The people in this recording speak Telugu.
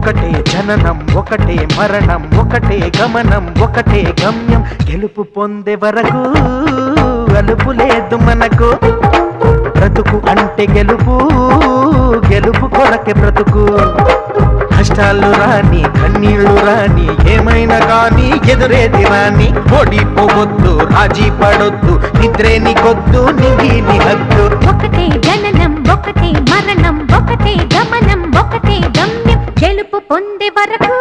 ఒకటే జననం ఒకటే మరణం ఒకటే గమనం ఒకటే గమ్యం గెలుపు పొందే వరకు అలుపు లేదు మనకు బ్రతుకు అంటే గెలుపు గెలుపు కొరకే బ్రతుకు కష్టాలు రాని కన్నీళ్లు రాని ఏమైనా కానీ ఎదురేది రాని ఓడిపోవద్దు రాజీ పడొద్దు నిద్రే నీకొద్దు నిగిలి హద్దు ఒకటే జననం ఒకటే మరణం ఒకటే గమనం ఒకటే గమ్యం గెలుపు పొందే వరకు